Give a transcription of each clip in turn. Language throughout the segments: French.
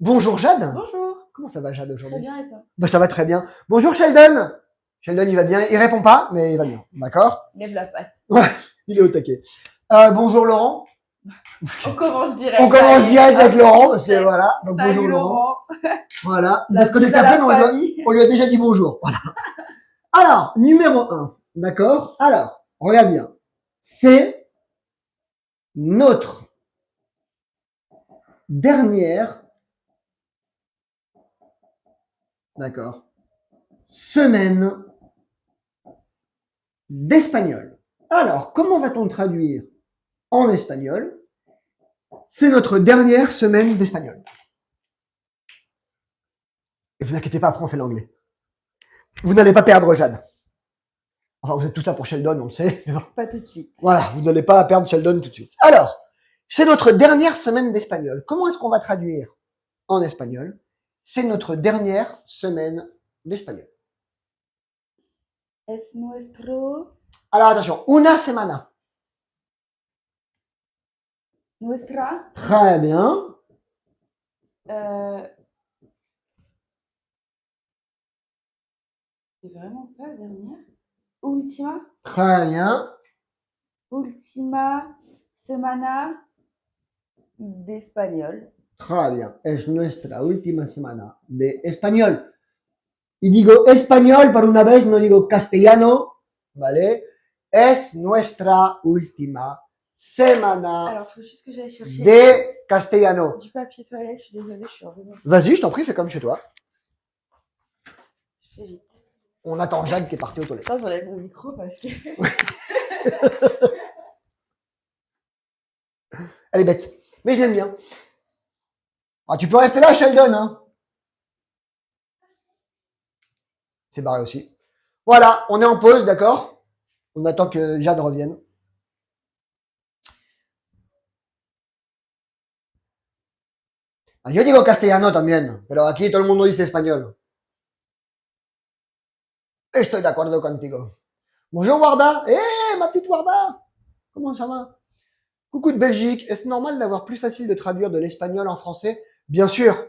Bonjour Jade. Bonjour. Comment ça va Jade Très aujourd'hui? bien et toi? Bah ça va très bien. Bonjour Sheldon. Sheldon il va bien, il répond pas, mais il va bien. D'accord? Lève la patte. Ouais, il est au taquet. Bonjour Laurent. On commence direct. On commence allez, direct avec hop, Laurent parce que chef. voilà. Donc Salut bonjour Laurent. Laurent. Voilà. Il La va se connecter bise à après, la mais famille. on lui a déjà dit bonjour. Voilà. Alors, numéro 1. D'accord? Alors, regarde bien. C'est notre dernière, d'accord, semaine d'espagnol. Alors, comment va-t-on traduire en espagnol? C'est notre dernière semaine d'espagnol. Et vous inquiétez pas, après on fait l'anglais. Vous n'allez pas perdre Jade. Enfin, vous êtes tous là pour Sheldon, on le sait. Pas tout de suite. Voilà, vous n'allez pas perdre Sheldon tout de suite. Alors, c'est notre dernière semaine d'espagnol. Comment est-ce qu'on va traduire en espagnol? C'est notre dernière semaine d'espagnol. Es nuestro. Alors attention, una semana. Nuestra. Très bien. C'est vraiment pas la dernière. Ultima. Très bien. Ultima semana d'espagnol. Très bien. Es nuestra última semana de español. Y digo español por una vez, no digo castellano, ¿vale? Es nuestra última semana Alors, faut juste que j'aille chercher de castellano. du papier toilette. Je suis désolée, je suis en revenue. Vas-y, je t'en prie, fais comme chez toi. Je fais vite. On attend Jeanne qui est partie aux toilettes. Attends, j'enlève mon micro parce que. Elle est bête, mais je l'aime bien. Ah, tu peux rester là, Sheldon, hein? C'est barré aussi. Voilà, on est en pause, d'accord? On attend que Jade revienne. Yo digo castellano también, pero aquí todo el mundo dice español. Estoy de acuerdo contigo. Bonjour Warda. Ma petite Warda. Comment ça va? Coucou de Belgique. Est-ce normal d'avoir plus facile de traduire de l'espagnol en français? Bien sûr.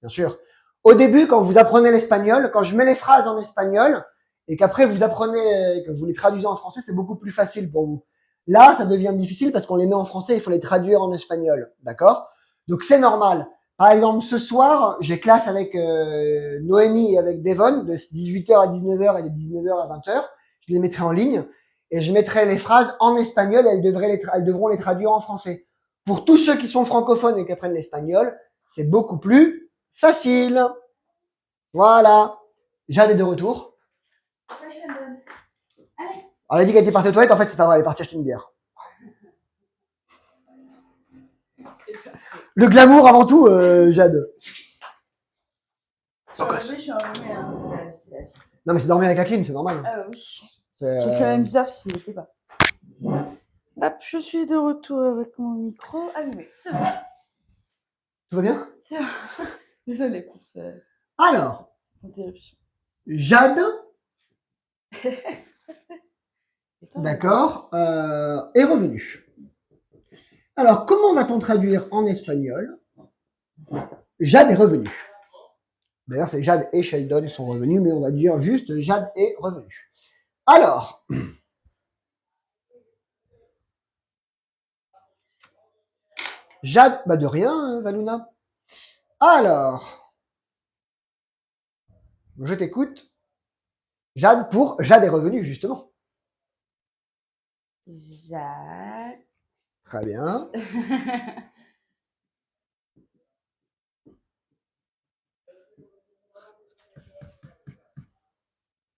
Bien sûr. Au début, quand vous apprenez l'espagnol, quand je mets les phrases en espagnol et qu'après vous apprenez, que vous les traduisez en français, c'est beaucoup plus facile pour vous. Là, ça devient difficile parce qu'on les met en français, il faut les traduire en espagnol. D'accord? Donc c'est normal. Par exemple, ce soir, j'ai classe avec Noémie et avec Devon de 18h à 19h et de 19h à 20h. Je les mettrai en ligne et je mettrai les phrases en espagnol et elles devront les traduire en français. Pour tous ceux qui sont francophones et qui apprennent l'espagnol, c'est beaucoup plus facile. Voilà. Jade est de retour. Allez. Elle a dit qu'elle était partie aux toilettes, en fait c'est pas vrai, elle est partie acheter une bière. Le glamour avant tout, Jade. Je suis en revenue, hein. C'est la vie. Non mais c'est dormir avec la clim, c'est normal. Ah oui. C'est, Ce serait même bizarre si tu ne l'étais pas. Hop, je suis de retour avec mon micro allumé. C'est bon. Tout va bien? C'est bon. Désolée pour cette Alors, interruption. Jade, d'accord, est revenue. Alors, comment va-t-on traduire en espagnol? Jade est revenue. D'ailleurs, c'est Jade et Sheldon sont revenus, mais on va dire juste Jade est revenue. Alors, Jade, bah de rien, Valuna. Alors, je t'écoute. Jade pour Jade est revenue, justement. Jade. Très bien.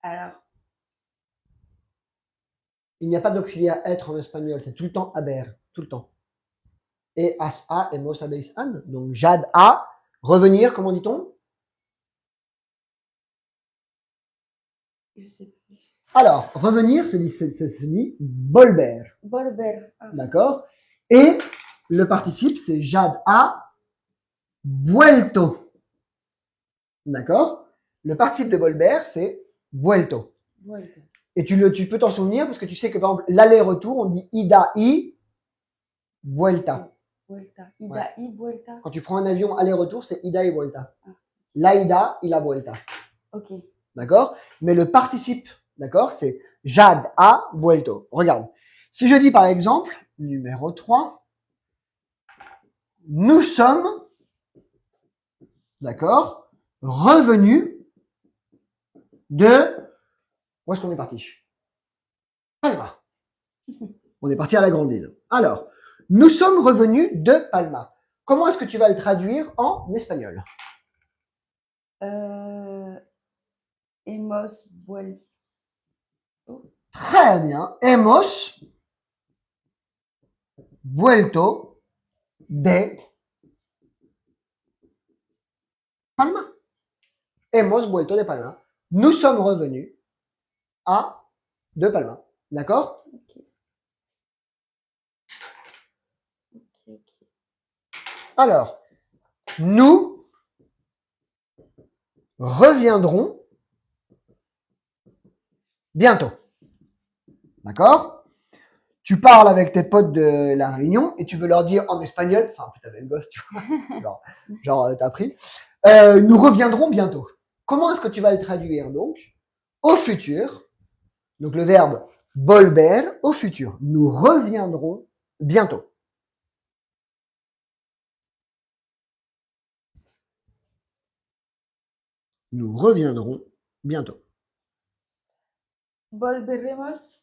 Alors. Il n'y a pas d'auxiliaire être en espagnol, c'est tout le temps haber, tout le temps. Et as a et mos habéis an. Donc Jade a, revenir, comment dit-on? Je sais plus. Alors, revenir se dit volver. Volver. D'accord? Et le participe, c'est Jade a vuelto. D'accord? Le participe de volver, c'est vuelto. Vuelto. Et tu peux t'en souvenir parce que tu sais que par exemple, l'aller-retour, on dit ida y vuelta. Vuelta. Ida y vuelta. Quand tu prends un avion aller-retour, c'est ida y vuelta. La ida y la vuelta. Ok. D'accord? Mais le participe, d'accord, c'est Jade ha vuelto. Regarde. Si je dis par exemple, numéro 3, nous sommes, d'accord, revenus de... Où est-ce qu'on est parti? Palma. On est parti à la grande île. Alors, nous sommes revenus de Palma. Comment est-ce que tu vas le traduire en espagnol? Hemos vuelto. Très bien. Hemos vuelto de Palma. Hemos vuelto de Palma. Nous sommes revenus de Palma. D'accord? Ok. Alors, nous reviendrons bientôt. D'accord? Tu parles avec tes potes de la réunion et tu veux leur dire en espagnol, enfin, putain, t'avais le gosse, tu vois, genre t'as appris, nous reviendrons bientôt. Comment est-ce que tu vas le traduire donc? Au futur, donc le verbe volver, au futur. Nous reviendrons bientôt. Nous reviendrons bientôt. Volveremos.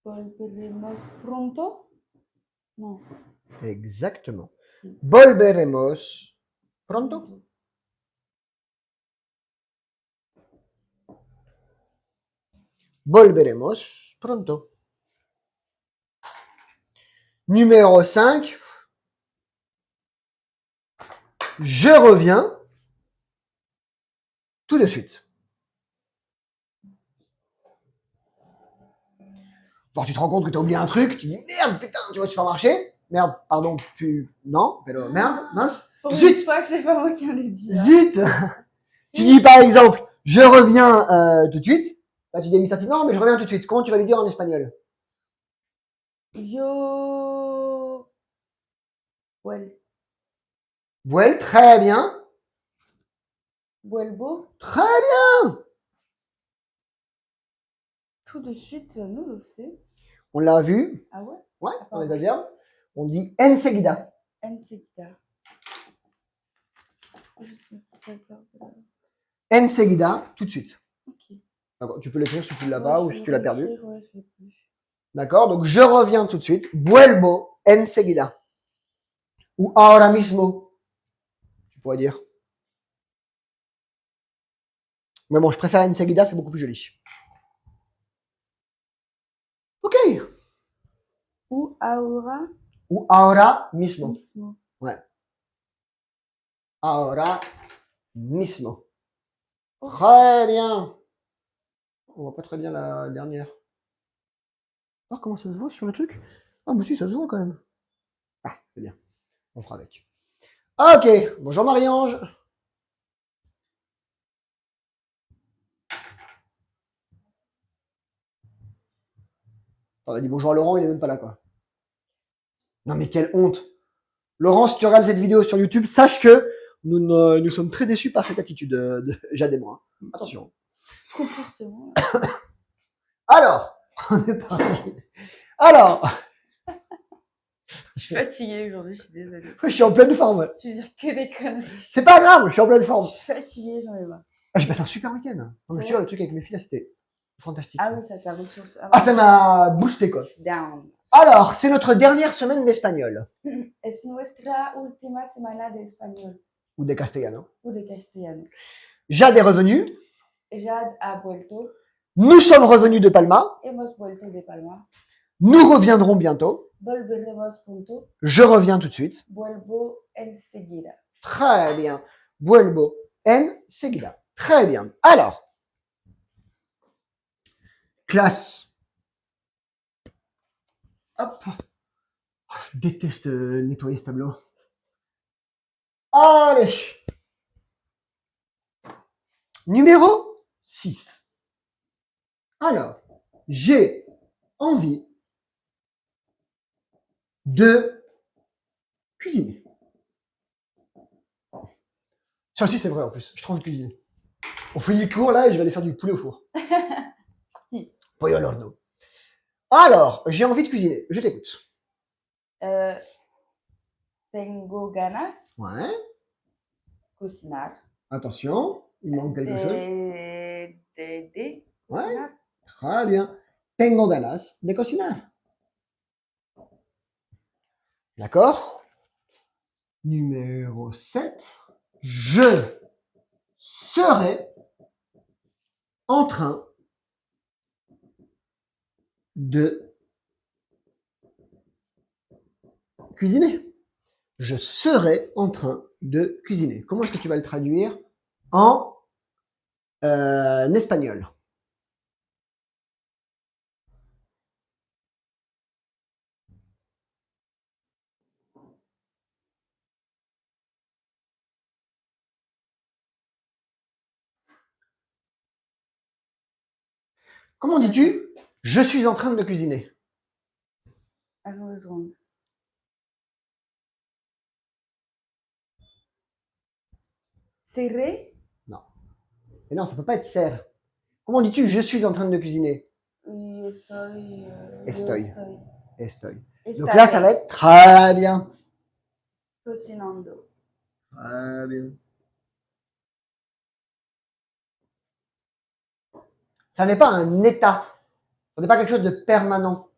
Volveremos pronto. Non. Exactement. Volveremos pronto. Volveremos pronto. Numéro 5. Je reviens tout de suite. Alors, tu te rends compte que tu as oublié un truc, tu dis merde, putain, tu vas au supermarché. Merde, pardon, non, mais merde, mince. Pour Zut, une fois que c'est pas moi qui en ai dit. Zut. Tu dis par exemple, je reviens tout de suite. Là, tu dis administratif, non, mais je reviens tout de suite. Comment tu vas lui dire en espagnol? Yo. Well. Vuel, très bien. Vuelvo. Très bien. Tout de suite, nous le sait. On l'a vu. Ah ouais? Ouais, Ah, dans les pardon. adverbes. On dit enseguida. Enseguida. Enseguida, tout de suite. Ok. D'accord, tu peux l'écrire si tu l'as pas ou si tu l'as perdu. Ouais, je l'ai plus. D'accord, donc je reviens tout de suite. Vuelvo enseguida. Ou ahora mismo. Tu pourrais dire. Mais bon, je préfère enseguida, c'est beaucoup plus joli. Ok. Ou ahora Ou ahora mismo. mismo. Ouais. Ahora mismo. Ok. Très bien. On voit pas très bien la dernière. Alors comment ça se voit sur le truc? Ah, mais si, ça se voit quand même. Ah, c'est bien. On fera avec. Ok. Bonjour Marie-Ange. On a dit bonjour à Laurent, il est même pas là, quoi. Non, mais quelle honte. Laurent, si tu regardes cette vidéo sur YouTube, sache que nous sommes très déçus par cette attitude de Jade et moi. Attention. Comportement. Alors, on est parti. Alors, Je suis fatiguée aujourd'hui, je suis désolée. je suis en pleine forme. Je vais dire que des conneries. C'est pas grave, je suis en pleine forme. Je suis fatiguée, j'en ai marre. Ah, j'ai passé un super week-end. Non, mais je te jure, le truc avec mes filles, là, c'était fantastique. Ah oui, ça t'a ressourcé. Ah, ça m'a boosté, quoi. Down. Alors, c'est notre dernière semaine d'espagnol. Es nuestra última semana de español. Ou de castellano. Ou de castellano. Jade est revenu. Jade ha vuelto. Nous sommes revenus de Palma. Hemos vuelto de Palma. Nous reviendrons bientôt. Volveremos pronto. Je reviens tout de suite. Vuelvo enseguida. Très bien. Vuelvo enseguida. Très bien. Alors, classe. Hop. Oh, je déteste nettoyer ce tableau. Allez. Numéro 6. Alors, j'ai envie de cuisiner. Ça aussi, c'est vrai en plus. Je trouve de cuisiner. On finit le cours là et je vais aller faire du poulet au four. Si. Pollo al horno. Alors, j'ai envie de cuisiner. Je t'écoute. Tengo ganas Ouais. cocinar. Attention, il manque quelque chose. De Ouais. cocinar. Très bien. Tengo ganas de cocinar. D'accord. Numéro 7. Je serai en train de cuisiner. Je serai en train de cuisiner. Comment est-ce que tu vas le traduire en espagnol? Comment dis-tu je suis en train de cuisiner? Attends 2 secondes. Serré. Et non, ça peut pas être ser. Comment dis-tu je suis en train de cuisiner? Yo soy. Estoy. Estoy. Donc Estaré là, ça va être très bien. cocinando. Très bien. Ça n'est pas un état. Ça n'est pas quelque chose de permanent.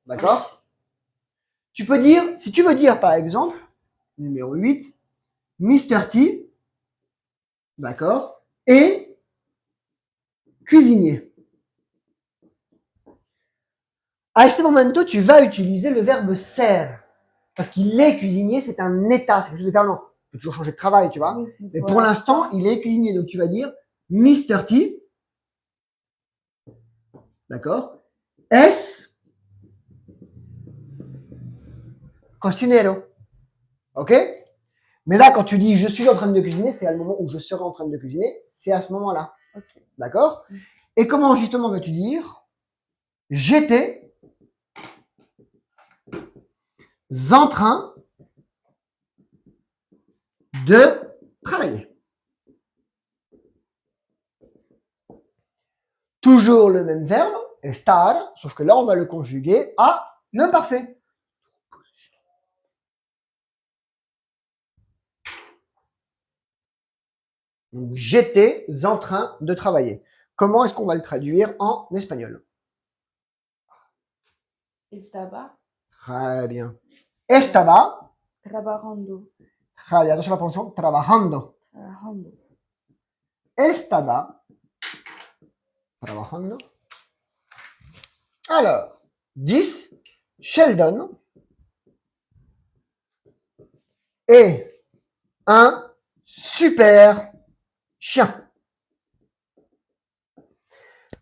D'accord? Tu peux dire, si tu veux dire par exemple, numéro 8, Mr. T, d'accord, et cuisinier. À este momento, tu vas utiliser le verbe ser. Parce qu'il est cuisinier, c'est un état, c'est quelque chose de permanent. Tu peux toujours changer de travail, tu vois. Oui, Mais pour l'instant, il est cuisinier. Donc tu vas dire Mr. T, d'accord, es cocinero. Ok? Mais là, quand tu dis je suis en train de cuisiner, c'est à le moment où je serai en train de cuisiner, c'est à ce moment-là. Ok. D'accord? Et comment justement vas-tu dire j'étais en train de travailler. Toujours le même verbe, estar, sauf que là, on va le conjuguer à l'imparfait. Donc, j'étais en train de travailler. Comment est-ce qu'on va le traduire en espagnol? Estaba Très bien. Estaba, trabajando. très bien, attention à la prononciation, trabajando. Trabajando. Estaba trabajando. Alors, 10, Sheldon est un super chien.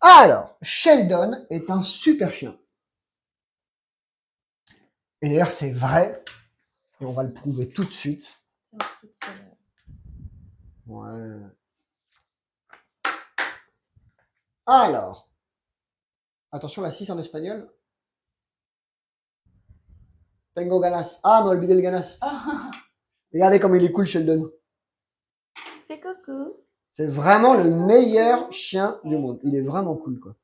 Alors, Sheldon est un super chien. Et d'ailleurs, c'est vrai. Et on va le prouver tout de suite. Ouais. Alors, attention, la 6 en espagnol. Tengo ganas. Ah, me olvidé le ganas. Regardez comme il est cool, Sheldon. Fais coucou. C'est vraiment le meilleur chien du monde. Il est vraiment cool, quoi.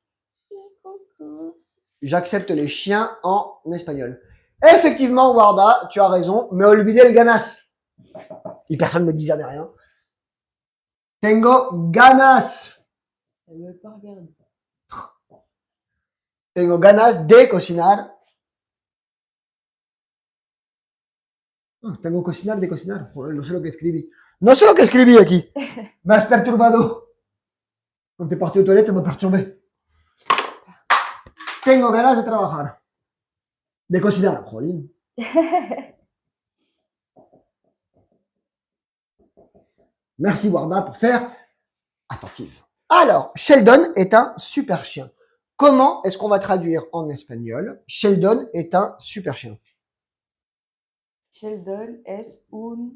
Coucou. J'accepte les chiens en espagnol. Effectivement, Warda, tu as raison, mais olvidé le ganas. Et personne ne me dit jamais rien. Tengo ganas. Elle veut pas regarder. Tengo ganas de cocinar. Tengo cocinar de cocinar. Joder, no sé lo que escribí. No sé lo que escribí aquí. Me has perturbado. Quand t'es parti aux toilettes, ça m'a perturbé. Tengo ganas de trabajar. De cocinar. Jolín. Merci Warda pour ser attentive. Alors, Sheldon est un super chien. Comment est-ce qu'on va traduire en espagnol? Sheldon est un super chien. Sheldon es un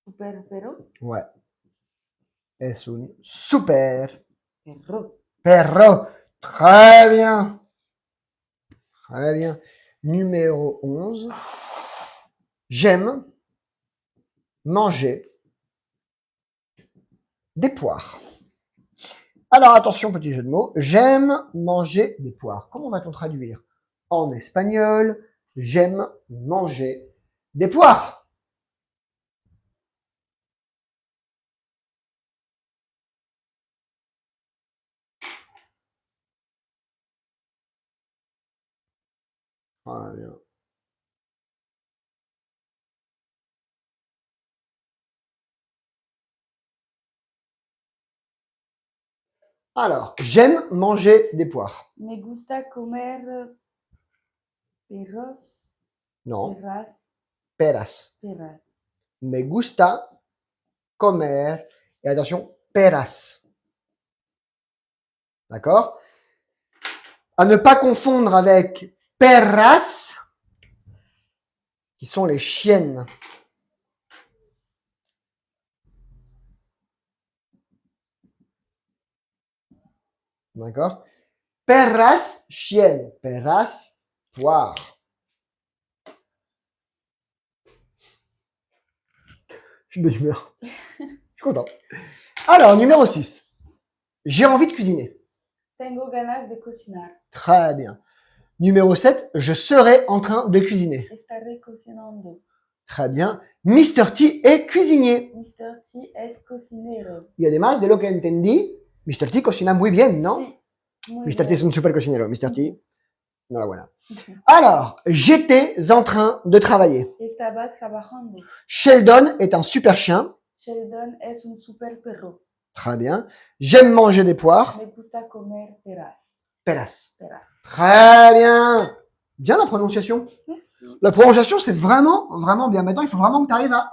super perro. Ouais. Es un super Perro. perro. Très bien. Très bien. Numéro 11. J'aime manger des poires. Alors attention, petit jeu de mots. J'aime manger des poires. Comment va-t-on traduire en espagnol? J'aime manger des poires. Ah, bien. Alors, j'aime manger des poires. Me gusta comer perros, Non, perras, peras. perras. Me gusta comer, et attention, peras. D'accord? À ne pas confondre avec perras, qui sont les chiennes. D'accord? Perras, chienne. Perras, poire. Je suis de bonne humeur. Je suis content. Alors, numéro 6. J'ai envie de cuisiner. Tengo ganas de cocinar. Très bien. Numéro 7. Je serai en train de cuisiner. Estaré cocinando. Très bien. Mr. T est cuisinier. Mr. T es cocinero. Y además de lo que entendí, Mr. T cocina muy bien, ¿no? Sí, muy Mr. T bien. es un super cocinero. Mr. T, enhorabuena. Alors, j'étais en train de travailler. Estaba trabajando. Sheldon est un super chien. Sheldon es un super perro. Très bien. J'aime manger des poires. Me gusta comer peras. Peras. Peras. Très bien. Bien la prononciation. Merci. La prononciation, c'est vraiment, vraiment bien. Maintenant, il faut vraiment que tu arrives à...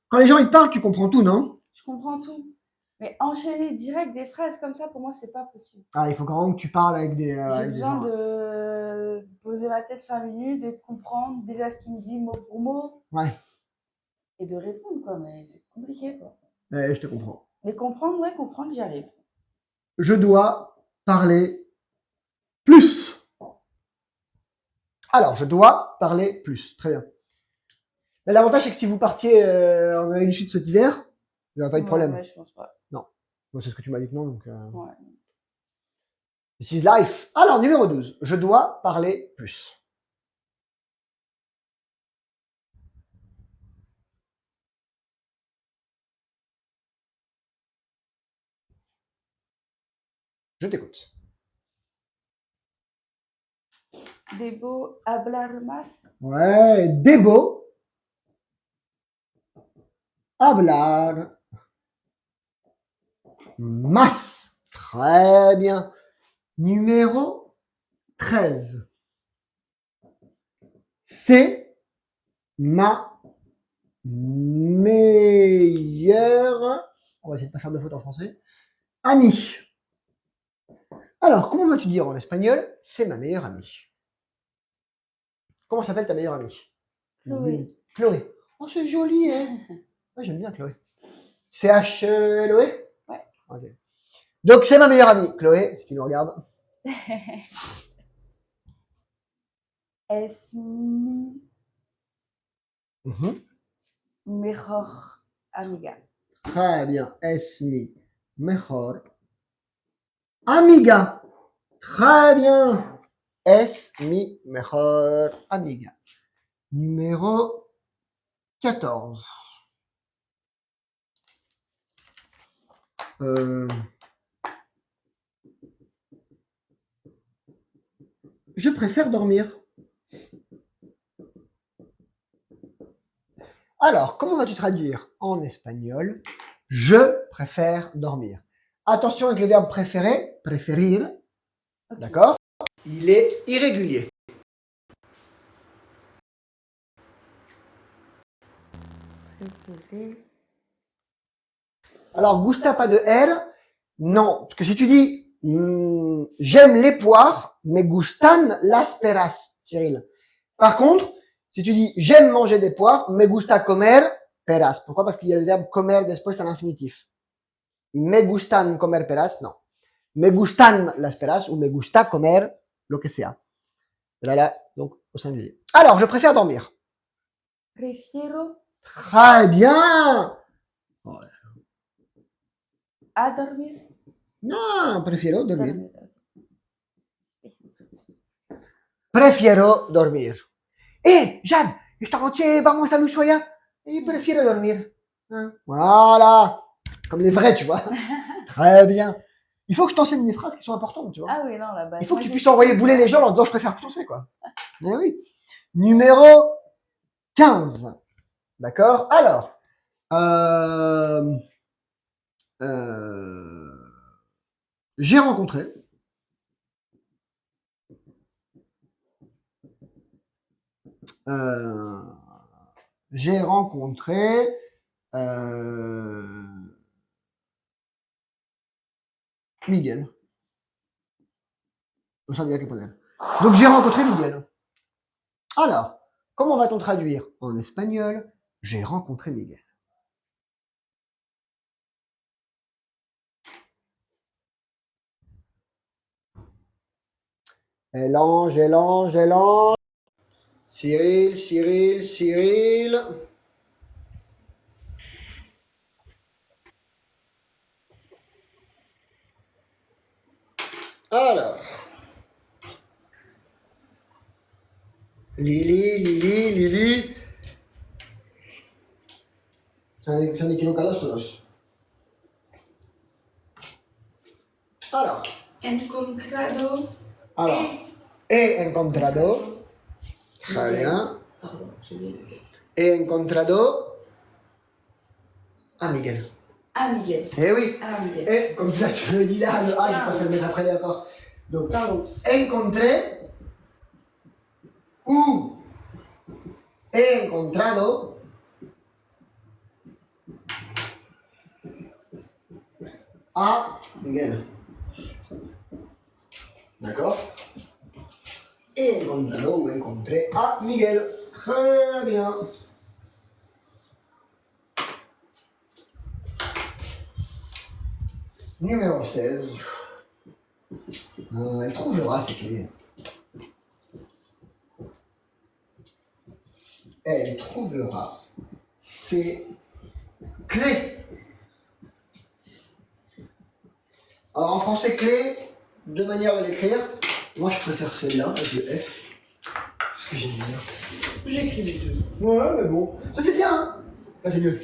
Quand les gens, ils parlent, tu comprends tout, non? Je comprends tout. Mais enchaîner direct des phrases comme ça, pour moi, c'est pas possible. Ah, il faut quand même que tu parles avec des... J'ai avec des besoin gens. de poser ma tête 5 minutes, de comprendre déjà ce qu'il me dit mot pour mot. Ouais. Et de répondre, quoi. Mais c'est compliqué, quoi. Ouais, je te comprends. Mais comprendre, ouais, comprendre, j'y arrive. Je dois parler plus. Alors, je dois parler plus. Très bien. Mais l'avantage, c'est que si vous partiez en Amérique du Sud cet hiver, il n'y aura pas eu de problème. Ouais, je pense pas. Non. Moi, c'est ce que tu m'as dit que non, donc... Ouais. This is life. Alors, numéro 12. Je dois parler plus. Je t'écoute. Debo hablar más. Ouais, debo hablar más. Très bien. Numéro 13. C'est ma meilleure... On va essayer de pas faire de faute en français. Amie. Alors, comment vas-tu dire en espagnol? C'est ma meilleure amie. Comment s'appelle ta meilleure amie? Chloé. Chloé. Oh, c'est joli, hein? Ouais, j'aime bien Chloé. C-H-Loé? Ouais. Ok. Donc, c'est ma meilleure amie. Chloé, si tu nous regardes. Es mi Mhm. mejor amiga. Très bien. Es mi mejor amiga. Très bien. Es mi mejor amiga. Numéro 14. Je préfère dormir. Alors, comment vas-tu traduire en espagnol? Je préfère dormir. Attention avec le verbe préférer, préférir. Ok. D'accord? Il est irrégulier. Préféré. Alors, gusta pas de R? Non. Parce que si tu dis j'aime les poires, me gustan las peras, Cyril. Par contre, si tu dis j'aime manger des poires, me gusta comer peras. Pourquoi? Parce qu'il y a le verbe comer después à l'infinitif. Me gustan comer peras, non. Me gustan las peras ou me gusta comer lo que sea. Là, donc, au singulier. Alors, je préfère dormir. Prefiero Très bien. a dormir. Non, prefiero dormir. Dormir. Prefiero dormir. Jeanne, esta noche vamos a Ushuaia et prefiero dormir. Hein? Voilà. Comme les vrais, tu vois. Très bien. Il faut que je t'enseigne des phrases qui sont importantes, tu vois. Ah oui, non, là-bas. Il faut que tu puisses envoyer bouler les gens en leur disant je préfère pioncer, quoi. Mais oui. Numéro 15. D'accord. Alors, j'ai rencontré Miguel au sein de Yakiponel. Donc j'ai rencontré Miguel. Alors, comment va-t-on traduire en espagnol j'ai rencontré Miguel? Elange, Elange, Elange. Cyril, Cyril, Cyril. Alors. Lili, Lili, Lili. Son equivocados todos. Alors. Encontrado. Alors. He encontrado. Très bien. Pardon, j'ai oublié le verbe. He encontrado a Miguel. Ah, Miguel. Eh oui. Ah, Miguel. Et comme tu le dis là, le A, je pense à le mettre après d'accord. Donc, pardon. Encontré ou he encontrado a Miguel. D'accord? He encontrado ou encontré a Miguel. Très bien. Numéro 16. Elle trouvera ses clés. Elle trouvera ses clés. Alors en français, clé, deux manières de l'écrire. Moi je préfère celle-là, avec le F. Parce que j'aime bien. J'écris les deux. Ouais, mais bon. Ça c'est bien, hein? Ça c'est mieux.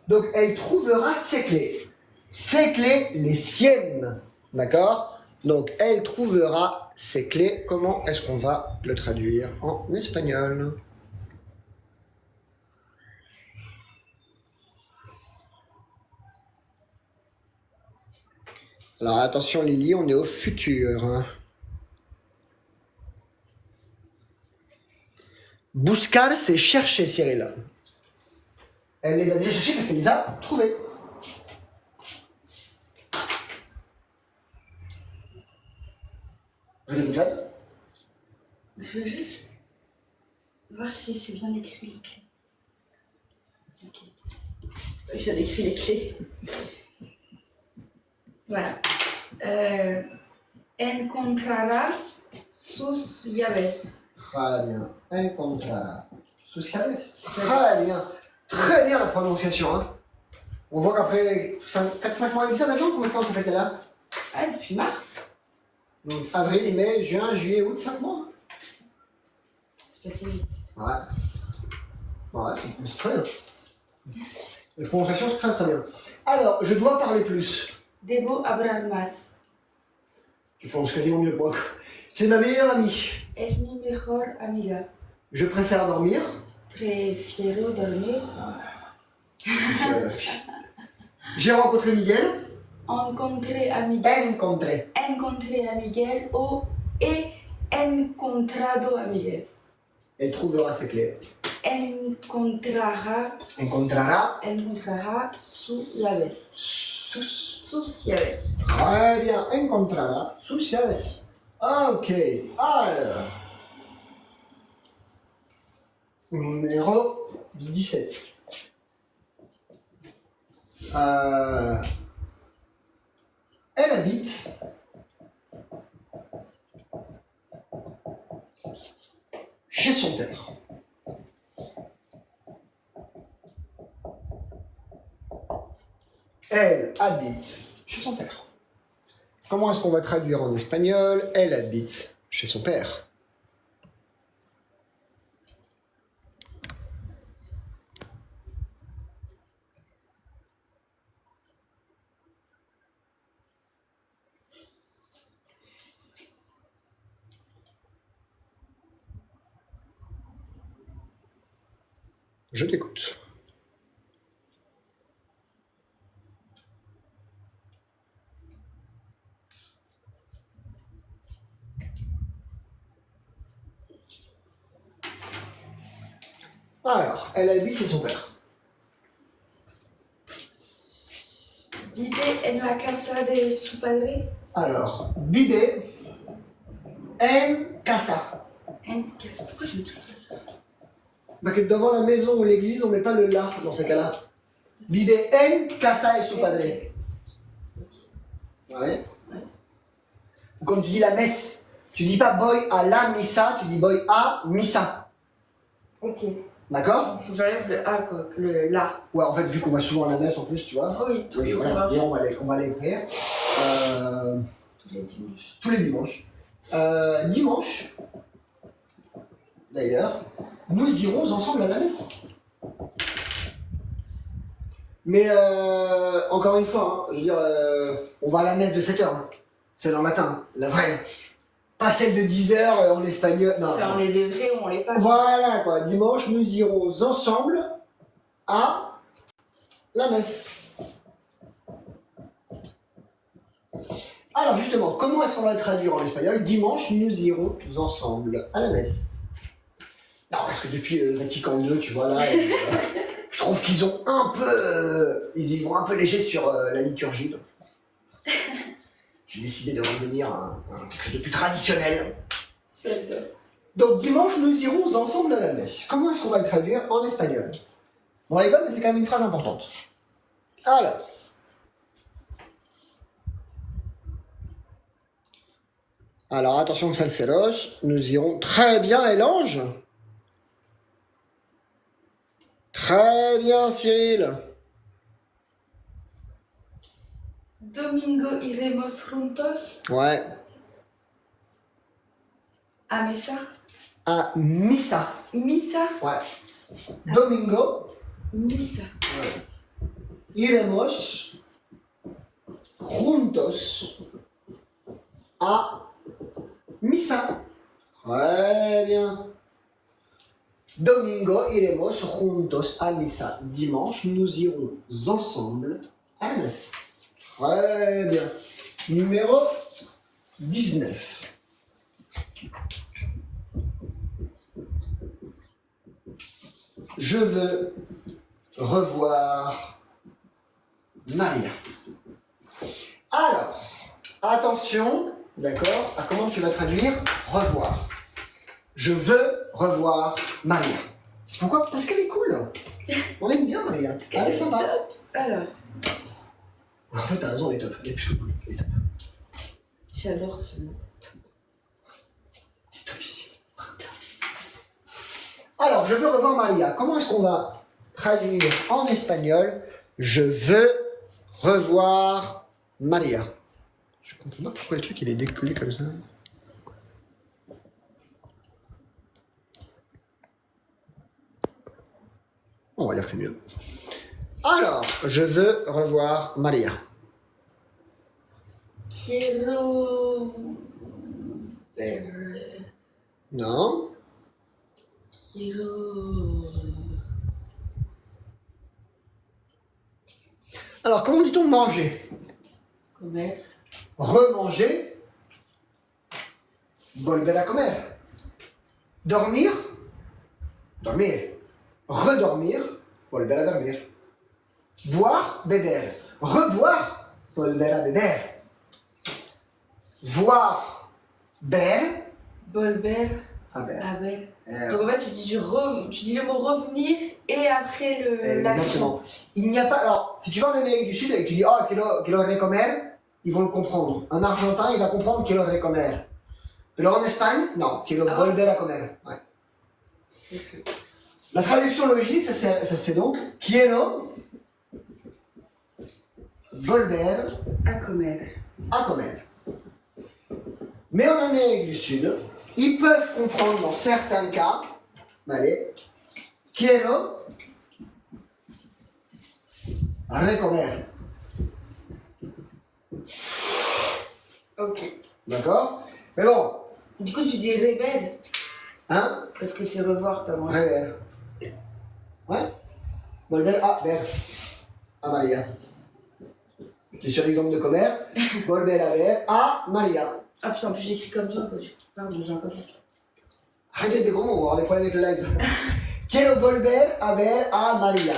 Donc elle trouvera ses clés. Ses clés, les siennes. D'accord? Donc elle trouvera ses clés. Comment est-ce qu'on va le traduire en espagnol? Alors attention Lily, on est au futur. Hein. Buscar, c'est chercher, Cyril. Elle les a déjà cherchés parce qu'elle les a trouvés. Good job. Je veux juste voir si c'est bien écrit les clés. Ok. Je viens d'écrire les clés. Voilà. Encontrará sus llaves. Très bien. Encontrará sus llaves. Très bien. Très bien la prononciation. Hein. On voit qu'après 4-5 mois avec ça maintenant, combien de temps ça fait qu'elle est là? Ah, depuis mars. Donc avril, mai, juin, juillet, août, 5 mois. C'est passé vite. Ouais. Ouais, c'est très bien. La prononciation, c'est très très bien. Alors, je dois parler plus. Debo hablar más. Tu prononces quasiment mieux que moi. C'est ma meilleure amie. Es mi mejor amiga. Je préfère dormir. Prefiero dormir. J'ai rencontré Miguel. Encontré a Miguel. Encontré. Encontré a Miguel o he encontrado a Miguel. Elle trouvera ses clés. Encontrará sus llaves. Sus llaves. Très bien. Encontrará sus llaves. Ok. Alors. Numéro 17. Elle habite chez son père. Elle habite chez son père. Comment est-ce qu'on va traduire en espagnol? Elle habite chez son père. Je t'écoute. Alors, elle habite chez son père. Vive en la casa de su padre. Alors, vive en casa. En casa. Pourquoi je mets tout le temps? Parce que devant la maison ou l'église, on ne met pas le la dans ces cas-là. Vive en casa de su padre. Ouais. Ou comme tu dis la messe, tu dis pas boy à la missa, tu dis boy à missa. Ok. D'accord? Faut que j'enlève le A, quoi, le la. Ouais, en fait, vu qu'on va souvent à la messe en plus, tu vois. Oui, tous les voilà. dimanches. Et on va l'écrire. Tous les dimanches. Tous les dimanches. Dimanche, d'ailleurs, nous irons ensemble à la messe. Mais encore une fois, hein, je veux dire, on va à la messe de 7h. Hein. Celle en latin, la vraie. Pas celle de 10h en espagnol. Non, Enfin, on est des vrais ou on les passe. Voilà quoi, dimanche, nous irons ensemble à la messe. Alors justement, comment est-ce qu'on va le traduire en espagnol? Dimanche, nous irons ensemble à la messe. Non, parce que depuis Vatican II, tu vois là, je trouve qu'ils ont un peu, ils y vont un peu léger sur la liturgie. Donc. J'ai décidé de revenir à quelque chose de plus traditionnel. Donc dimanche, nous irons ensemble à la messe. Comment est-ce qu'on va le traduire en espagnol? On rigole, mais c'est quand même une phrase importante. Alors attention, Salceros, nous irons très bien, et l'ange. Très bien, Cyril. Domingo iremos juntos Ouais. a mesa. À missa. Misa. Ouais. Domingo. Misa. Ouais. Iremos juntos à missa. Très bien. Domingo iremos juntos a missa. Dimanche, nous irons ensemble à la messe. Très bien. Numéro 19. Je veux revoir Maria. Alors, attention, d'accord, à comment tu vas traduire revoir. Je veux revoir Maria. Pourquoi? Parce qu'elle est cool. On aime bien Maria. Elle est sympa. Alors. En fait, t'as raison, elle est top. Elle est plus que cool. Elle est top. J'adore ce mot. C'est topissime. Alors, je veux revoir Maria. Comment est-ce qu'on va traduire en espagnol? Je veux revoir Maria. Je comprends pas pourquoi le truc il est décollé comme ça. On va dire que c'est mieux. Alors, je veux revoir Maria. Quiero ver. Non. Quiero. Alors, comment dit-on manger? Comer. Remanger. Volver a comer. Dormir. Dormir. Redormir. Volver a dormir. Boire. Beber. Reboire. Volver a beber. Voir. Ber. Volver A ber. a ver. Donc en fait, tu dis le mot revenir et après l'action. Exactement. Il n'y a pas. Alors, si tu vas en Amérique du Sud et que tu dis oh, quiero recomer, ils vont le comprendre. Un Argentin, il va comprendre quiero recomer. Pero en Espagne, non, quiero volver a comer. Ouais. Ok. La traduction logique, ça c'est donc quiero volver A comer. a comer. Mais en Amérique du Sud, ils peuvent comprendre dans certains cas, allez, quiero recomer. Ok. D'accord? Mais bon, Du coup, tu dis rebelle, hein? parce que c'est revoir, pas moi. Rever. Ouais? Volver a ver. A Maria. C'est sur l'exemple de comer. Volver a ver a Maria. Ah putain, en plus j'écris comme toi, quoi. Pardon, j'ai un contact. Arrêtez des gros mots, on va avoir des problèmes avec le live. Quiero volver a ver a Maria.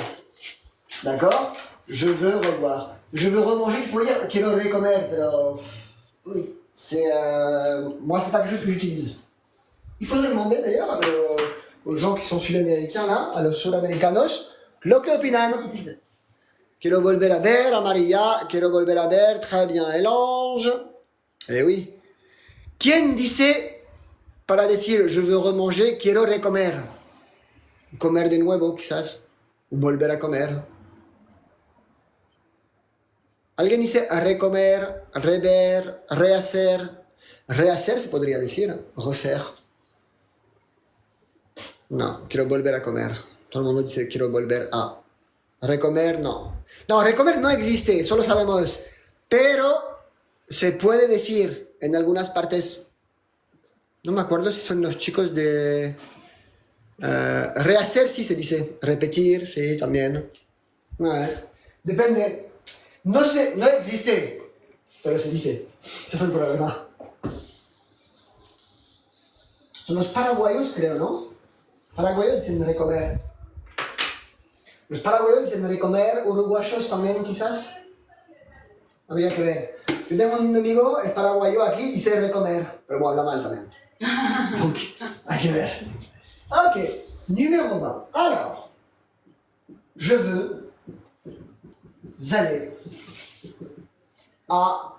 D'accord? Je veux revoir. Je veux remanger, tu pourrais dire quiero recomer, pero Oui. c'est. Moi, c'est pas quelque chose que j'utilise. Il faudrait demander d'ailleurs aux gens qui sont sud-américains là, a los sudamericanos, lo que opinan. Quiero volver a ver a Maria, quiero volver a ver, très bien, el ange. Eh oui. ¿Quién dice para decir je veux remanger, quiero recomer? Comer de nuevo, quizás. O volver a comer. Alguien dice recomer, rever, rehacer. Rehacer se podría decir, refaire. No, quiero volver a comer. Todo el mundo dice quiero volver a. Recomer, no. No, recomer no existe, eso lo sabemos. Pero se puede decir en algunas partes. No me acuerdo si son los chicos de. Rehacer sí se dice. Repetir, sí, también. Ouais. Depende. No sé, no existe. Pero se dice. Ese fue el problema. Son los paraguayos, creo, ¿no? Paraguayos dicen recomer. Los paraguayos dicen recomer, uruguayos también quizás. Habría que ver. Yo tengo un amigo, es paraguayo aquí, dice recomer, pero bueno, habla mal también. Donc, hay que ver. Ok, numéro 20. Alors, je veux aller à...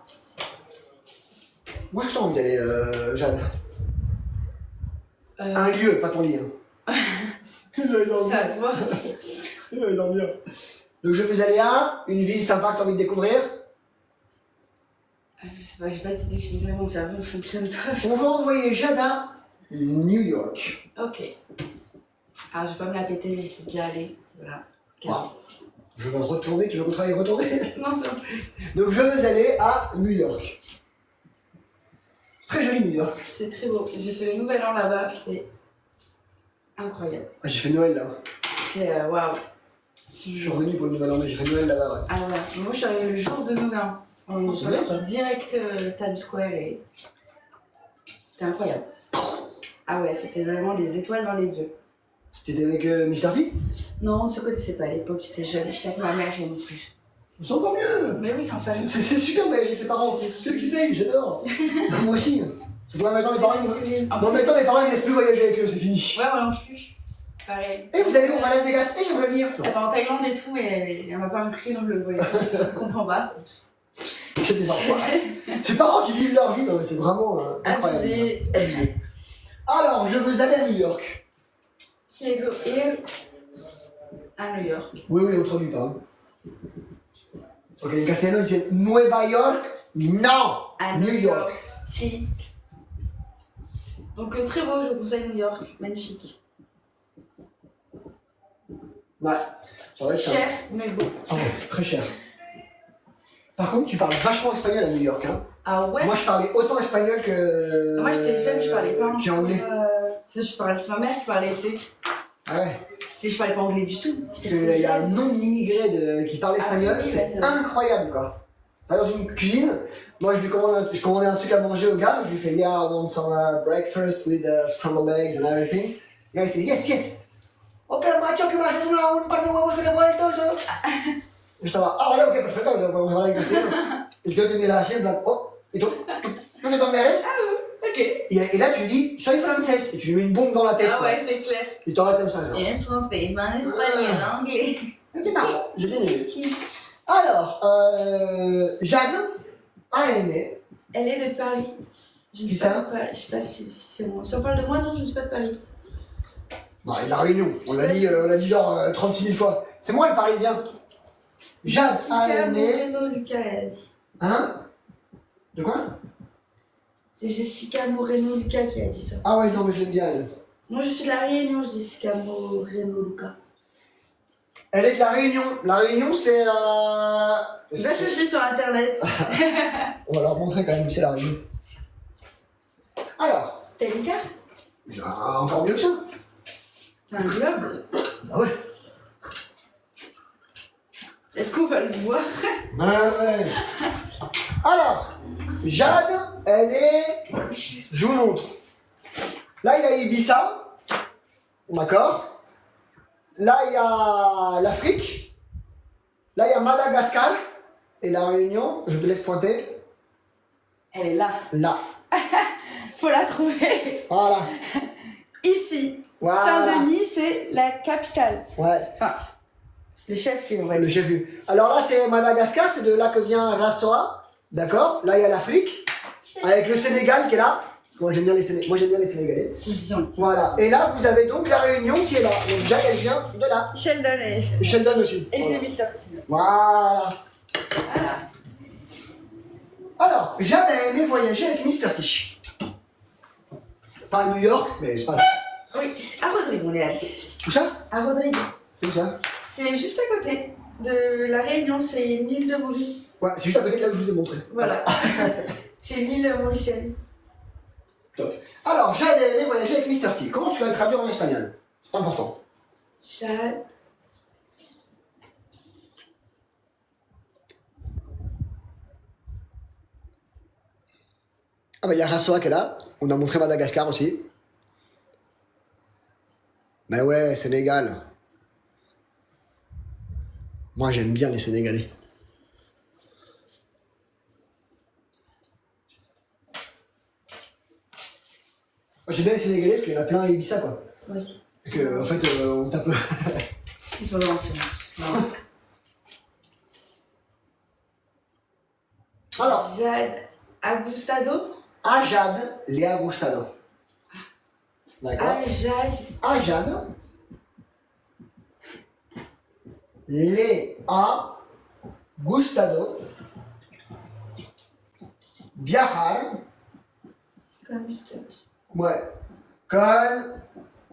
Où est-ce que tu as envie d'aller, Jeanne? Un lieu, pas ton lit. Hein. J'allais dormir. Ça va se voir. J'allais dormir. Donc je veux aller à une ville sympa que tu as envie de découvrir. Je sais pas, j'ai pas d'idée, je suis désolée, mon cerveau ne fonctionne pas. On va envoyer Jeanne à New York. Ok. Alors je vais pas me la péter, j'y suis déjà allée. Voilà. Ah, je veux retourner, tu veux retravailler retourner? Non, ça. Donc je veux aller à New York. Très joli New York. C'est très beau. J'ai fait le nouvel an là-bas, c'est incroyable. Ah, j'ai fait Noël là. C'est waouh. Je suis revenu pour le nouvel an, mais j'ai fait Noël là-bas, ouais. Ah ouais, moi je suis arrivée le jour de nouvel an. On c'est bien, ça. direct Times Square et c'était incroyable. Ah ouais, c'était vraiment des étoiles dans les yeux. T'étais avec Mr. T? Non, on se connaissait pas à l'époque, j'étais jeune, j'étais avec ma mère et mon frère. C'est encore mieux. Mais oui, enfin. C'est super belle avec ses parents. C'est eux qui payent, j'adore. Moi aussi. Moi maintenant mes parents ils me laissent plus voyager avec eux, c'est fini. Ouais, moi non plus. Pareil. Et vous allez où? À Las Vegas? Et j'aimerais venir. Elle va en Thaïlande et tout, mais elle m'a pas inclus dans le voyage. Je comprends pas. C'est des enfants. Ces parents qui vivent leur vie, non, mais c'est vraiment incroyable. Abusé. Abusé. Alors, je veux aller à New York. Quiero ir à New York. Oui, on traduit pas. Hein. Ok, en castellano, il dit Nueva York. Non, À New York. Si. Donc très beau, je vous conseille New York. Magnifique. Ouais, ça va être Cher, mais beau. Ah ouais, c'est très cher. Par contre, tu parles vachement espagnol à New York. Hein. Ah ouais? Moi, je parlais autant espagnol que. Moi j'étais jeune, je parlais pas qu'anglais. Je parlais, c'est ma mère qui parlait, tu sais. Ah ouais. Je parlais pas anglais du tout. Parce qu'il y a un nombre d'immigrés qui parlent espagnol, oui, c'est bah, incroyable quoi. Dans une cuisine, moi je commandais un truc à manger au gars, je lui fais yeah, I want some breakfast with scrambled eggs and everything. Le gars il dit yes, yes. Ok, macho, que más es un par de huevos revueltos. Yo estaba, ah vale, ok, perfecto, podemos hablar en castellano. El tío tenía la así en plan, oh, ¿y tú? ¿Tú de dónde eres? Ok. Et là tu lui dis, soy française, et tu lui mets une bombe dans la tête. Ah quoi. ouais, c'est clair. Il t'arrête comme ça, genre. Et français, ben espagnol, anglais. C'est marrant, j'ai bien aimé. Alors, Jeanne a aimé. Elle est de Paris. Je ne Qui sais ça pas, je sais pas si c'est moi. Si on parle de moi, non, je ne suis pas de Paris. Non, et de la Réunion. On l'a dit genre 36 000 fois. C'est moi le Parisien. Jade a Jessica aimé. Moreno Lucas, elle a dit. Hein? De quoi? C'est Jessica Moreno Lucas qui a dit ça. Ah ouais, non, mais je l'aime bien, elle. Moi, je suis de la Réunion, Jessica Moreno Lucas. Elle est de la Réunion. La Réunion, c'est. Va chercher sur internet. On va leur montrer quand même, c'est la Réunion. Alors, T'as une carte? encore mieux que ça. T'as un globe? Bah ouais. Est-ce qu'on va le voir? Bah ouais. Alors, Jade, elle est. Je vous montre. Là, il y a Ibiza. D'accord. Là, il y a l'Afrique. Là, il y a Madagascar. Et la Réunion, je te laisse pointer. Elle est là. Là. Faut la trouver. Voilà. Ici. Voilà. Saint-Denis, c'est la capitale. Ouais. Enfin, le chef-lieu, on va Le dire. chef-lieu. Alors là, c'est Madagascar, c'est de là que vient Rassoa. D'accord. Là, il y a l'Afrique. Avec le Sénégal qui est là. Moi, j'aime bien les Sénégalais. Voilà. Et là, vous avez donc la Réunion qui est là. Donc, Jade, elle vient de là. Sheldon et Et Sheldon aussi. Et Voilà. c'est Mister T. Voilà. Voilà. Alors, Jade a aimé voyager avec Mr. T. Pas à New York, mais c'est pas grave. Oui, à Rodrigue, on est allé. Où ça? À Rodrigue. C'est où ça? C'est juste à côté de la Réunion, c'est une île de Maurice. Ouais, c'est juste à côté de là où je vous ai montré. Voilà. C'est une île mauricienne. Top. Alors, Jade a aimé voyager avec Mr. T. Comment tu vas le traduire en espagnol? C'est important. Jade. Ah bah il y a Rassoa qui est là, on a montré Madagascar aussi. Mais ouais, Sénégal. Moi j'aime bien les Sénégalais. Moi j'aime bien les Sénégalais parce qu'il y en a plein à Ibiza quoi. Oui. Parce que en fait on tape. Ils sont anciens. Non. Alors, Jade Agustado. Ajad Léa Gustado. D'accord. Jade. Ajad Léa Gustado. Viajar. Comme Mister T. Ouais. Comme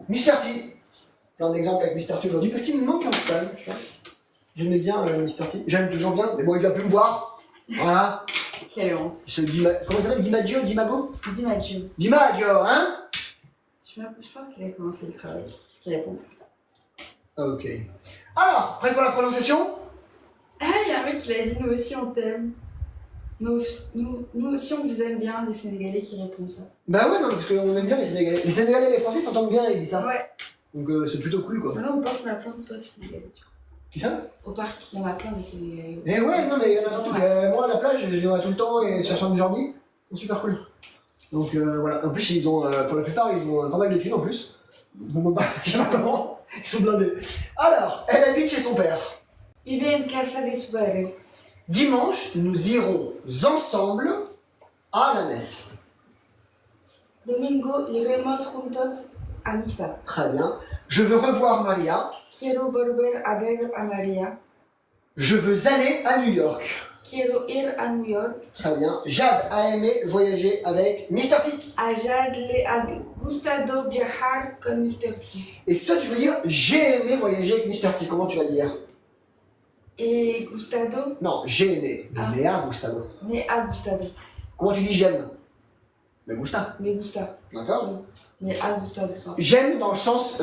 Mr. T. Plein d'exemples avec Mr. T aujourd'hui parce qu'il me manque un peu quand même. Tu vois. J'aimais bien Mr. T. J'aime toujours bien, mais bon, il va plus me voir. Voilà. Quelle honte. Comment ça s'appelle? Dimaggio? Dimago? Dimaggio. Dimaggio, hein? Je pense qu'il a commencé le travail. Parce qu'il répond plus. Ok. Alors, prêt pour la prononciation? Ah, il y a un mec qui l'a dit, nous aussi on t'aime. Nous aussi on vous aime bien, les Sénégalais qui répondent ça. Bah ouais, non, parce qu'on aime bien les Sénégalais. Les Sénégalais et les Français s'entendent bien avec ça. Ouais. Donc c'est plutôt cool quoi. Maintenant au parc, il y en a plein de potes Sénégalais. Qui ça? Au parc, il y en a plein des Sénégalais. Eh ouais, non, mais il y en a partout. Moi à la plage, je les vois tout le temps et sur Saint-Jordi, c'est super cool. Donc voilà. En plus, ils ont, pour la plupart, ils ont pas mal de thunes en plus. Bon, bah, je sais pas comment. Ils sont blindés. Alors, elle habite chez son père. Vive en casa de su padre. Dimanche, nous irons ensemble à la messe. Domingo iremos juntos a misa. Très bien. Je veux revoir Maria. Quiero volver a ver a María. Je veux aller à New York. Quiero ir a New York. Très bien. Jade a aimé voyager avec Mr. T. A Jade le ha gustado viajar con Mr. T. Et si toi tu veux dire j'ai aimé voyager avec Mr. T, comment tu vas le dire? Et gustado Non, j'ai aimé. Ah. Mais à Gustavo. ne ha gustado. Comment tu dis j'aime? Me gusta. Me gusta. D'accord? Ne ha gustado. Pardon. J'aime dans le sens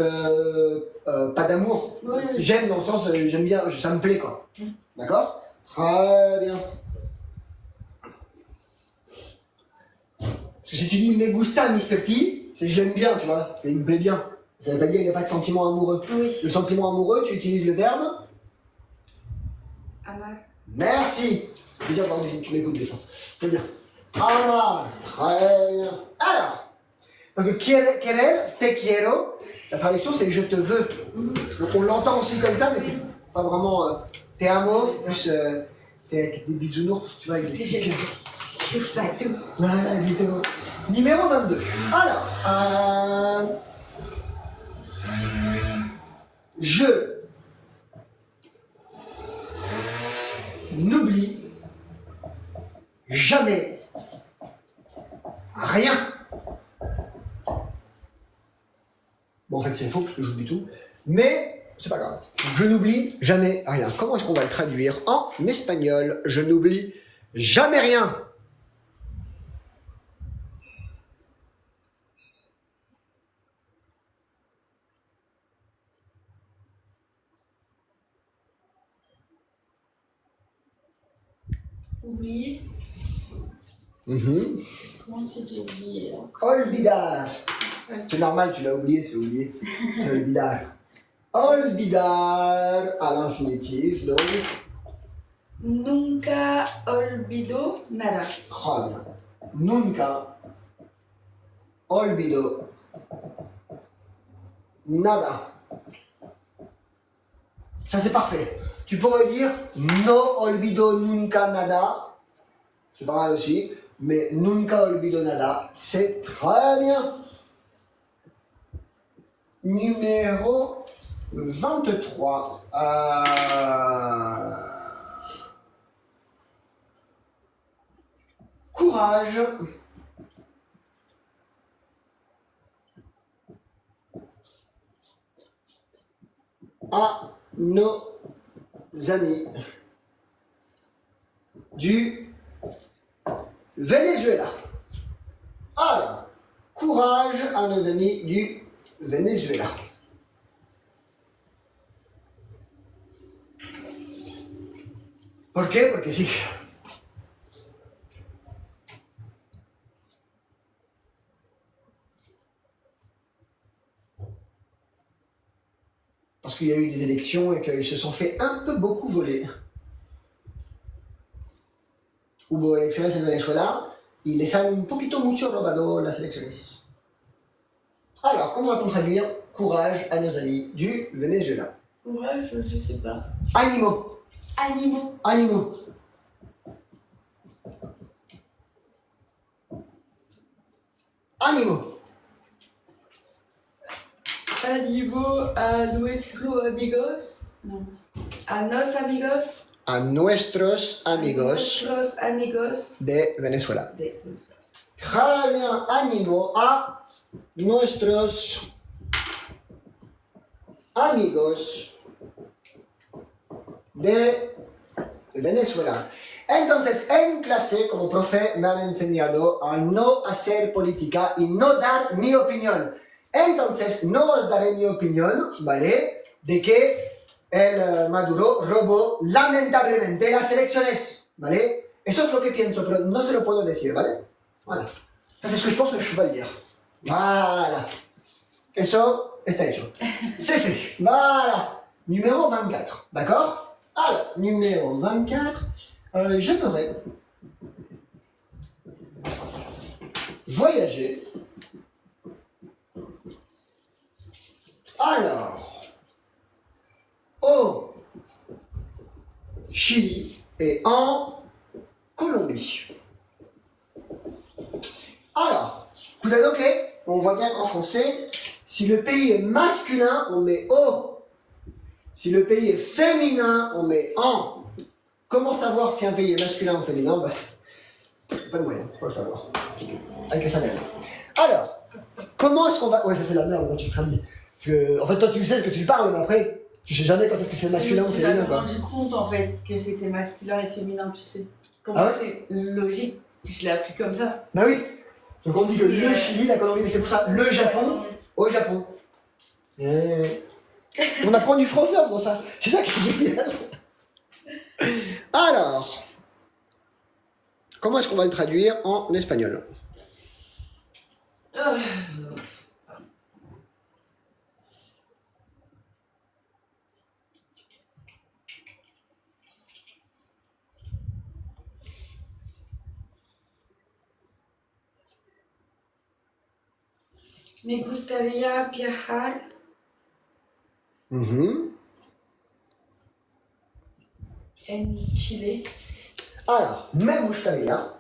pas d'amour. Oui, oui. J'aime dans le sens j'aime bien, ça me plaît quoi. Mm. D'accord? Très bien. Parce que si tu dis me gusta Mr. T, c'est je l'aime bien, tu vois. C'est il me plaît bien. Ça veut pas dire qu'il n'y a pas de sentiment amoureux. Oui. Le sentiment amoureux, tu utilises le verbe. Amar. Merci. Plaisir de voir que tu m'écoutes des fois. C'est bien. Amar. Très bien. Alors. Donc, querer, te quiero. La traduction, c'est je te veux. Donc, on l'entend aussi comme ça, mais c'est pas vraiment te amo, c'est plus. C'est avec des bisounours, tu vois, avec des petits cœurs. Voilà, évidemment. Numéro 22. Alors. Je n'oublie jamais rien. Bon, en fait, c'est faux parce que j'oublie tout, mais c'est pas grave. Je n'oublie jamais rien. Comment est-ce qu'on va le traduire en espagnol? Je n'oublie jamais rien. Oublier. Mhm. Comment tu dis oublier là? Olvidar. Ouais. C'est normal, tu l'as oublié, c'est oublié. C'est olvidar. Olvidar à l'infinitif, donc. Nunca olvido nada. Oh, bien. Nunca olvido nada. Ça c'est parfait. Tu pourrais dire no olvido nunca nada. C'est pas mal aussi. Mais nunca olvido nada, c'est très bien. Numéro 23. Courage. À nos amis du Venezuela. Alors, courage à nos amis du Venezuela. ¿Por qué? Porque sí. Parce qu'il y a eu des élections et qu'ils se sont fait un peu beaucoup voler. Hubo elecciones en Venezuela y les han un poquito mucho robado las elecciones. Alors, comment va-t-on traduire courage à nos amis du Venezuela? Courage, je sais pas. Ánimo, Animaux. ánimo. Ánimo. Animaux a nuestros amigos. Non. A nos amigos. A nuestros amigos Nuestros amigos. de Venezuela. De... Très bien, ánimo a nuestros amigos de Venezuela. Entonces, en clase, como profe, me han enseñado a no hacer política y no dar mi opinión. Entonces, no os daré mi opinión, ¿vale? De que el Maduro robó lamentablemente las elecciones, ¿vale? Eso es lo que pienso, pero no se lo puedo decir, ¿vale? Voilà. Ça, c'est ce que je pense, mais je ne peux pas le dire. Voilà. Eso está hecho. C'est fait. Voilà. Numéro 24. D'accord? Alors, numéro 24. J'aimerais voyager. Alors, au Chili et en Colombie. Alors, vous avez ok? On voit bien qu'en français, si le pays est masculin, on met au. Si le pays est féminin, on met en. Comment savoir si un pays est masculin ou féminin? Bah, pas de moyen pour le savoir. Avec le salaire. Alors, comment est-ce qu'on va... Ouais, ça c'est la merde, tu traduis. Parce que, en fait, toi tu sais que tu parles, mais après, tu sais jamais quand est-ce que c'est masculin ou féminin. Je me suis rendu compte en fait que c'était masculin et féminin, tu sais. Pour moi, c'est logique. Je l'ai appris comme ça. Bah oui. Donc on dit que le Chili, la Colombie, mais c'est pour ça le Japon, au Japon. On apprend du français en faisant ça. C'est ça qui est génial. Alors, comment est-ce qu'on va le traduire en espagnol? Me gustaría viajar en Chile. Alors, me gustaría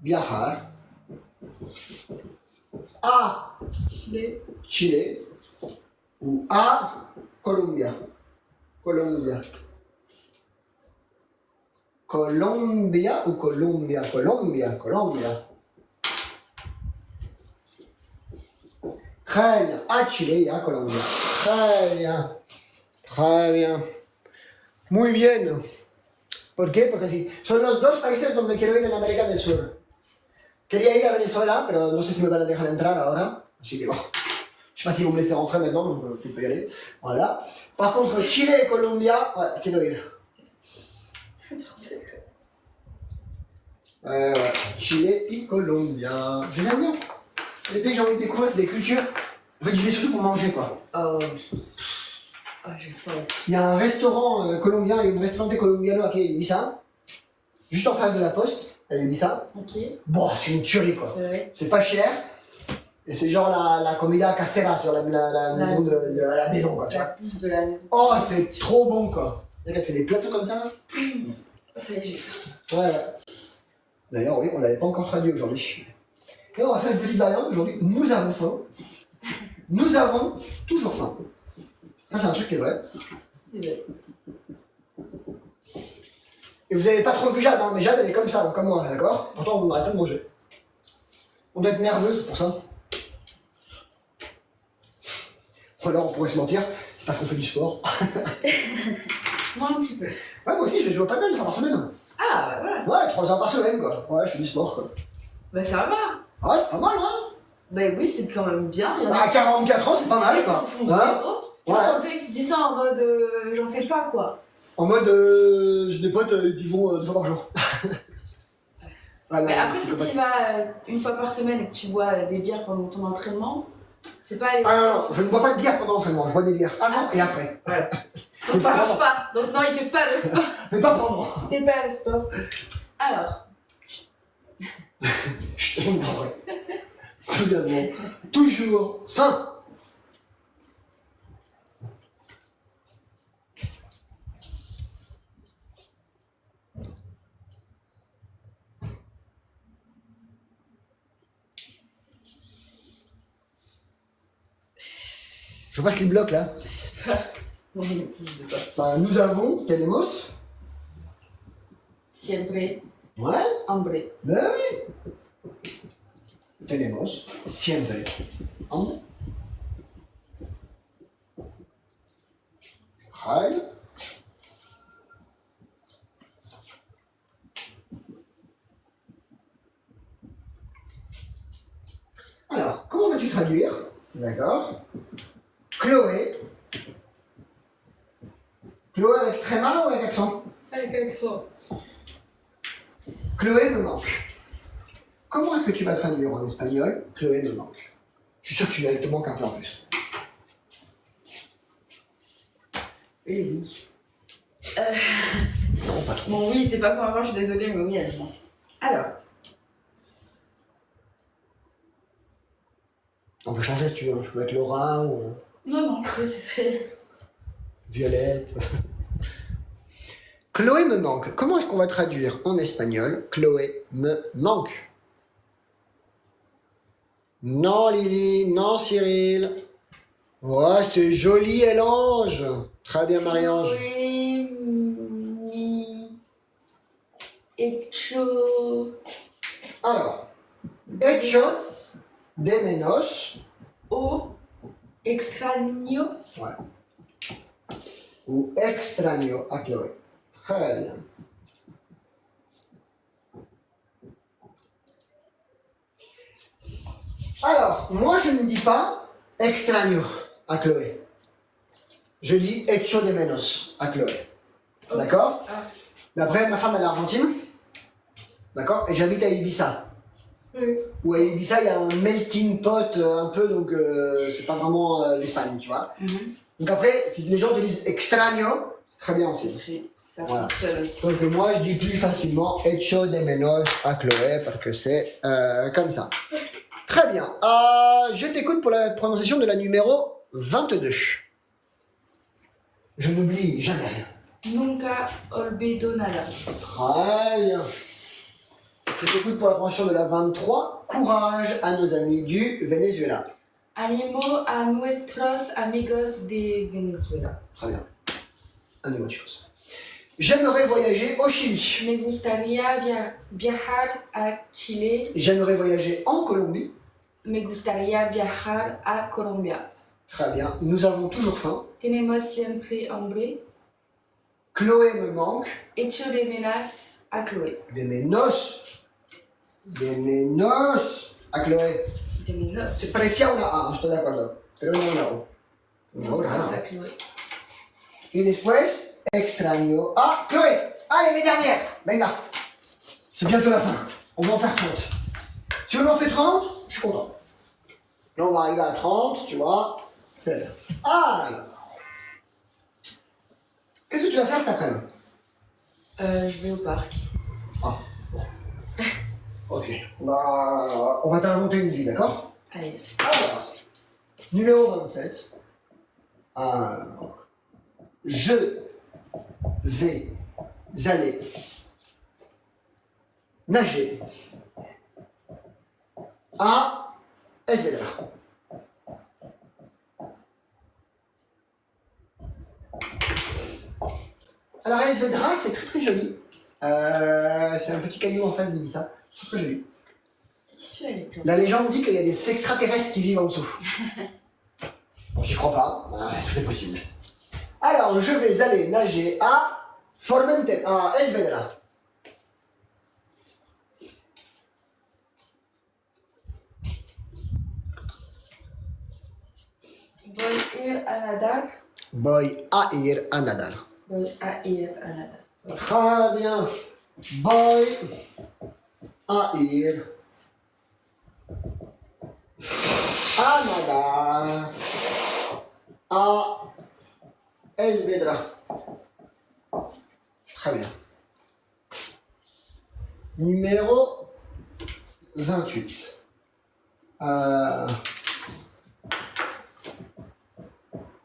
viajar A, Chile. Chile. Ou A, Colombia. Colombia. Colombia ou Colombia? Colombia, Colombia. Très bien. A Chile y a Colombia. Très bien. Très bien. Muy bien. ¿Por qué? Porque sí. Son los dos países donde quiero ir en América del Sur. Quería ir a Venezuela, pero no sé si me van a dejar entrar ahora. Así que bon. Je sais pas si vous me laissez rentrer maintenant, donc tu peux y aller. Voilà. Par contre, Chile et Colombia, ouais, quiero ir. Ouais. Chile et Colombia. Je l'aime bien. Les pays que j'ai envie de découvrir, c'est des cultures. En fait, je vais surtout pour manger, quoi. Oh oui. Oh, j'ai faim. Il y a un restaurant colombien, il y a une restaurante colombiano à Ibiza, juste en face de la poste, à Ibiza. Ok. Bon, c'est une tuerie, quoi. C'est vrai. C'est pas cher. Et c'est genre la comida casera sur la maison de la maison, quoi, tu La vois. bouffe de la maison. Oh, c'est trop bon, quoi. Regarde, fait des plateaux comme ça, là. Ça y est, j'ai faim. Ouais. D'ailleurs, oui, on l'avait pas encore traduit aujourd'hui. Et on va faire une petite variante aujourd'hui. Nous avons faim. Nous avons toujours faim. Ça, c'est un truc qui est vrai. C'est vrai. Et vous avez pas trop vu Jade, hein, mais Jade, elle est comme ça, comme moi, d'accord? Pourtant, on n'arrête pas de manger. On doit être nerveuse pour ça. Ou alors, on pourrait se mentir, c'est parce qu'on fait du sport. Moi, un petit peu. Ouais, moi aussi, je joue au paddle une fois par semaine. Ah, bah voilà. Ouais, 3 heures par semaine, quoi. Ouais, je fais du sport, quoi. Bah ça va. Ouais, c'est pas mal, hein? Bah oui, c'est quand même bien. Il y en a À 44 ans, c'est pas mal, quoi. qui font Hein? zéro. Ouais. Quand tu dis ça en mode j'en fais pas quoi. En mode, j'ai des potes, ils y vont 2 fois par jour. Ouais, Mais non, après, c'est si pas- tu vas une fois par semaine et que tu bois des bières pendant ton entraînement, c'est pas les. Ah non, je ne bois pas de bière pendant l'entraînement, je bois des bières avant et après. Voilà. Faut Donc ça pas marche pendant. pas. Donc non, il fait pas le sport. Mais pas pendant. Il fait pas le sport. Alors, Je te montre après. Nous avons toujours faim. Je vois ce qu'il bloque là. c'est pas. Non, je sais pas. Enfin, nous avons tenemos. Siempre, Ouais, hambre. ben oui. Tenemos siempre hambre. Très. Alors, comment vas-tu traduire? D'accord. Chloé. Chloé avec tréma ou avec accent? Avec ça. Chloé me manque. Comment est-ce que tu vas traduire en espagnol? Chloé me manque. Je suis sûr que tu te manques un peu en plus. Et oui. Non, pas trop. Bon, oui, t'es pas convaincant, je suis désolée, mais oui, elle ment. Alors, On peut changer si tu veux. Je peux mettre Laura ou non, c'est très. Violette. Chloé me manque. Comment est-ce qu'on va traduire en espagnol? Chloé me manque. Non Lily, non Cyril. Ouais, c'est joli Elange. Très bien Marie-Ange. Chloé, mi, hecho, Alors, hechos de menos o, extraño, ou extraño a Chloé. Très bien. Alors, moi je ne dis pas extraño à Chloé. Je dis hecho de menos à Chloé. Ok. D'accord? Ah. Mais après, ma femme elle est argentine. D'accord? Et j'habite à Ibiza. Oui. Où à Ibiza, il y a un melting pot un peu, donc c'est pas vraiment l'Espagne, tu vois. Donc après, si les gens te disent extraño, c'est très bien aussi. Ça Voilà. fonctionne aussi. Sauf que moi, je dis plus facilement hecho de menos à Chloé, parce que c'est comme ça. Très bien. Je t'écoute pour la prononciation de la numéro 22. Je n'oublie jamais rien. Nunca olvido nada. Très bien. Je t'écoute pour la promotion de la 23. Courage à nos amis du Venezuela. Animo a nuestros amigos de Venezuela. Très bien. Un autre chose. J'aimerais voyager au Chili. Me gustaría viajar a Chile. J'aimerais voyager en Colombie. Me gustaría viajar a Colombia. Très bien. Nous avons toujours faim. Tenemos siempre hambre. Chloé me manque. Echo de menos a Chloé. De mes noces. De mes noces a Chloé. De menos. Se parecía una A, estoy de acuerdo. Pero no una O. Una O Menos rara. a Chloé. Y después, extraño a Chloé. Allez, les dernières. Venga. C'est bientôt la fin. On va en faire 30. Si on en fait 30, je suis content. Là, on va arriver à 30, tu vois. C'est bien. Alors. Qu'est-ce que tu vas faire cet après-midi? Je vais au parc. Ah. Ok. On va t'inventer une vie, d'accord? Allez. Alors, numéro 27. Je vais aller nager à Esvedra. Alors Esvedra, c'est très très joli. C'est un petit caillou en face d'Ibissa. C'est très joli. La légende dit qu'il y a des extraterrestres qui vivent en dessous. Bon, j'y crois pas, tout est possible. Alors, je vais aller nager à Formentera, à Esvedra. Voy ir a nadar. Voy a ir a nadar. Voy a ir a nadar. Très bien. Voy a ir a nadar à Esvedra. Très bien. Numéro 28.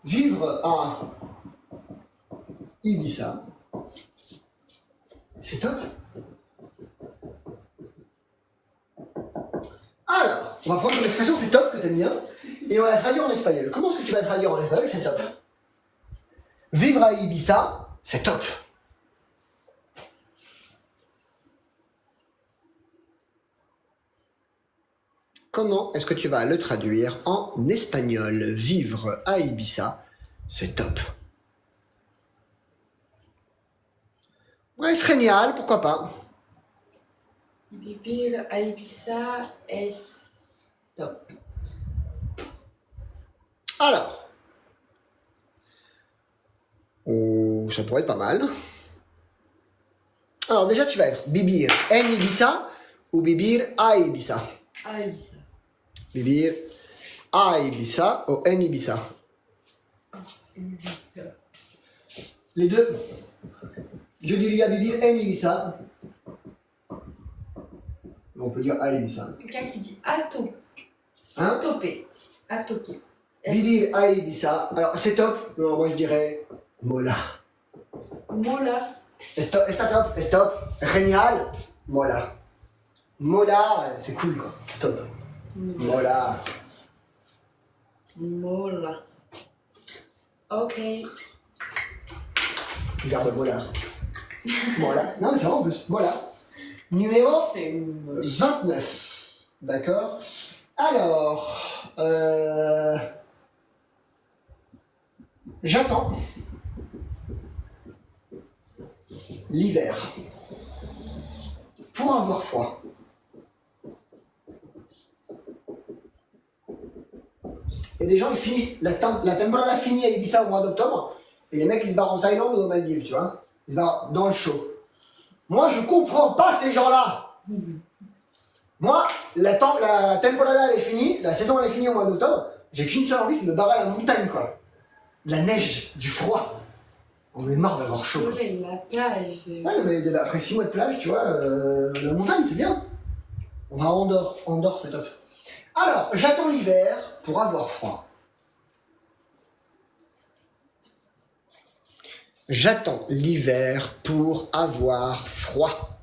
Vivre à Ibiza. C'est top. Alors, on va prendre l'expression c'est top que t'aimes bien et on va la traduire en espagnol. Comment est-ce que tu vas traduire en espagnol c'est top? Vivre à Ibiza, c'est top. Comment est-ce que tu vas le traduire en espagnol? Vivre à Ibiza, c'est top. Ouais, c'est génial, pourquoi pas. Vivir a Ibiza es top. Alors, ça pourrait être pas mal. Alors déjà, tu vas être vivir en Ibiza ou vivir a Ibiza. A Ibiza. Vivir a Ibiza ou en Ibiza. Les deux. Je dirais vivir en Ibiza. On peut dire à Ibiza. Quelqu'un qui dit à top. Hein? Topé. À topé. Vivir a Ibiza. Alors c'est top. Non, moi je dirais mola. Mola. Está top, c'est top. Génial. Mola. Mola, c'est cool quoi. C'est top. Mola. Mola. Ok. Verbe mola. Mola. Non mais c'est vrai en plus. Mola. Numéro C'est moche. 29. D'accord. Alors, j'attends l'hiver pour avoir froid. Et des gens, ils finissent, la temporada finit à Ibiza au mois d'octobre, et les mecs, ils se barrent en Thaïlande ou aux Maldives, tu vois. Ils se barrent dans le chaud. Moi, je comprends pas ces gens-là. Moi, la temporada elle est finie, la saison elle est finie au mois d'octobre, j'ai qu'une seule envie, c'est de me barrer à la montagne, quoi. De la neige, du froid. On est marre d'avoir chaud. Quoi. Soleil, la plage. Ouais, mais après 6 mois de plage, tu vois, la montagne, c'est bien. On va à Andorre. Andorre, c'est top. Alors, j'attends l'hiver pour avoir froid. J'attends l'hiver pour avoir froid.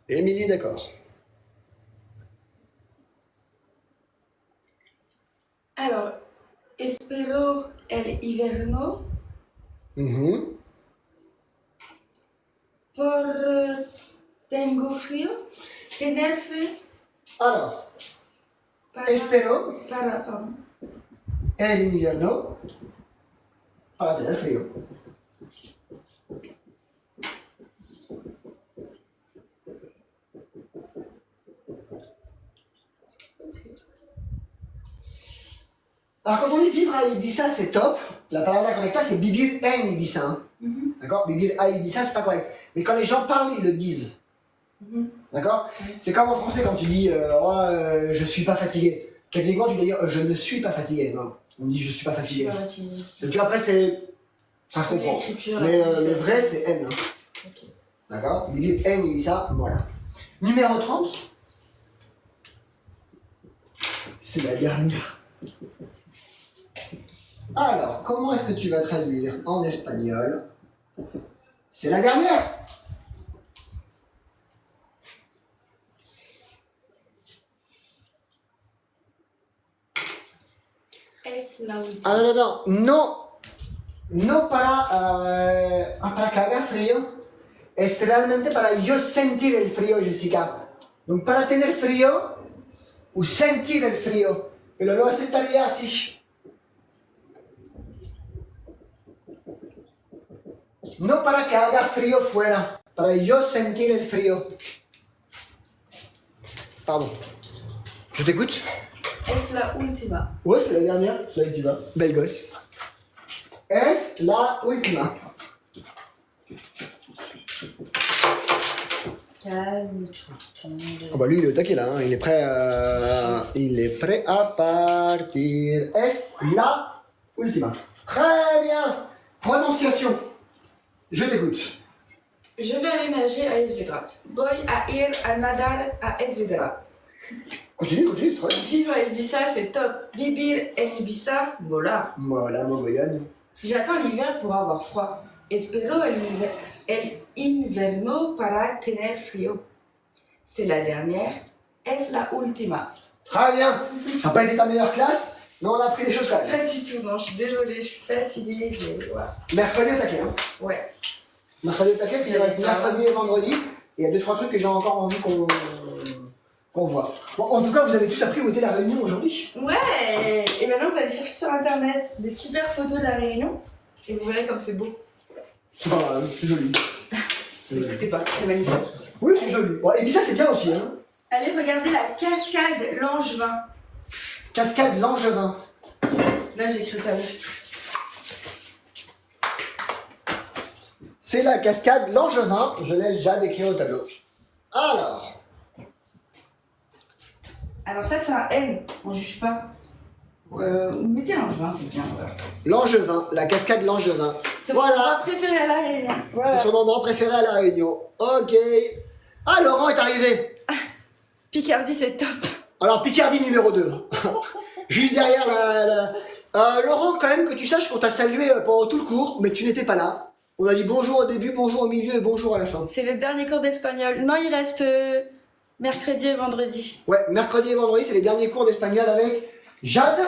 Émilie, d'accord. Alors, espero el invierno Mhm. por tengo frío. Tener frío Alors, para, espero pardon. el invierno para tener frío. Alors, quand on dit vivre à Ibiza, c'est top. La palabra correcta, c'est vivir en Ibiza. Hein. D'accord. Vivir à Ibiza, c'est pas correct. Mais quand les gens parlent, ils le disent. D'accord. C'est comme en français quand tu dis je suis pas fatigué. Techniquement, tu dois dire je ne suis pas fatigué. Non, on dit je suis pas fatigué. Et puis après, ça se comprend. Mais le vrai, c'est N. Hein. Okay. D'accord. Vivir en Ibiza, voilà. Numéro 30. C'est la dernière. Alors, comment est-ce que tu vas traduire en espagnol? C'est la dernière. Es la última. Ah non, no, no para que haga frío, es realmente para yo sentir el frío, Jessica. Donc para tener frío ou sentir el frío. Pero lo aceptaría así. No para que haga frío fuera, para yo sentir el frío. Pardon. Je t'écoute. Es la última. Ouais, c'est la dernière, c'est la ultima. Belle gosse. Es la ultima. Calme. Oh bah lui il est au taquet là, hein. Il est prêt à partir. Es la ultima. Très bien. Prononciation. Je t'écoute. Je vais aller nager à Esvedra. Voy a ir a nadar a Esvedra. Continue, c'est très bien. Vivre à Ibiza, c'est top. Vivir en Ibiza, voilà. Voilà, mogollon. J'attends l'hiver pour avoir froid. Espero el invierno para tener frío. C'est la dernière. Es la última. Très bien. Ça n'a pas été ta meilleure classe, mais on a appris des choses quand même. Pas du tout, non, je suis désolée, je suis fatiguée. Voilà. Mercredi au taquet, hein. Ouais. Mercredi au taquet, puis il reste mercredi et vendredi. Et il y a 2-3 trucs que j'ai encore envie qu'on voit. Bon, en tout cas, vous avez tous appris où était la réunion aujourd'hui. Ouais. Et maintenant, vous allez chercher sur internet des super photos de la réunion. Et vous verrez comme c'est beau. C'est pas mal, c'est joli. N'écoutez pas, c'est magnifique. Oui, c'est joli. Ouais, et puis ça, c'est bien aussi, hein. Allez, regardez la cascade Langevin. Cascade Langevin. Là, j'ai écrit tableau. C'est la cascade Langevin. Je laisse Jade écrire au tableau. Alors ça, c'est un N, on juge pas. Mettez Langevin, c'est bien. Voilà. Langevin, la cascade Langevin. C'est Voilà. mon endroit préféré à la Réunion. Voilà. C'est son endroit préféré à la Réunion. Ok. Ah, Laurent est arrivé. Picardie, c'est top. Alors, Picardie numéro 2. Juste derrière Laurent, quand même, que tu saches qu'on t'a salué pendant tout le cours, mais tu n'étais pas là. On a dit bonjour au début, bonjour au milieu et bonjour à la fin. C'est le dernier cours d'espagnol. Non, il reste mercredi et vendredi. Ouais, mercredi et vendredi, c'est les derniers cours d'espagnol avec Jade.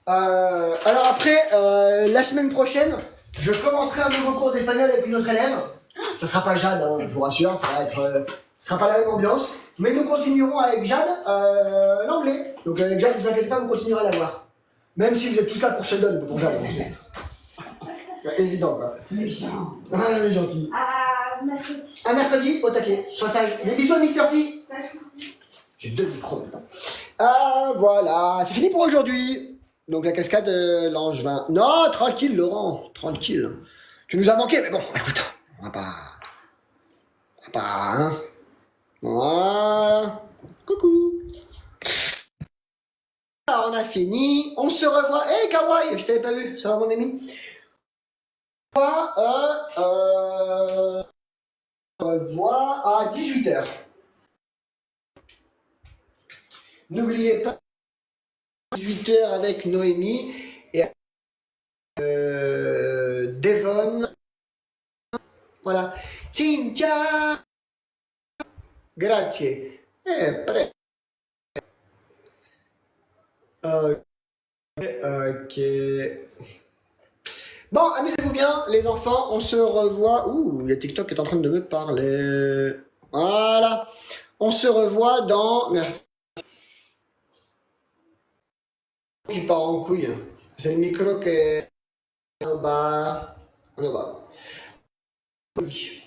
Alors après, la semaine prochaine, je commencerai un nouveau cours d'espagnol avec une autre élève. Ça sera pas Jade, hein, je vous rassure, ce sera pas la même ambiance. Mais nous continuerons avec Jade l'anglais. Donc avec Jade, ne vous inquiétez pas, vous continuerez à la voir. Même si vous êtes tous là pour Sheldon, pour Jade. Évident quoi. Méchant. Ah, elle est gentille. À mercredi. À mercredi, au taquet. Sois sage. Des bisous à Mr. T. Pas de soucis. J'ai 2 micros maintenant. Ah, voilà. C'est fini pour aujourd'hui. Donc la cascade Langevin. Non, tranquille, Laurent. Tranquille. Tu nous as manqué, mais bon, écoute, on va pas. Hein. Voilà. Coucou. Alors, on a fini. On se revoit. Hey, Kawaii, je t'avais pas vu. Ça va, mon ami? On se revoit à 18h. N'oubliez pas 18h avec Noémie et Devon. Voilà. Cynthia. Grazie. Prego. Ok. Bon, amusez-vous bien, les enfants. On se revoit. Ouh, le TikTok est en train de me parler. Voilà. On se revoit dans. Merci. Qui part en couille. C'est le micro qui est en bas. En bas. Oui.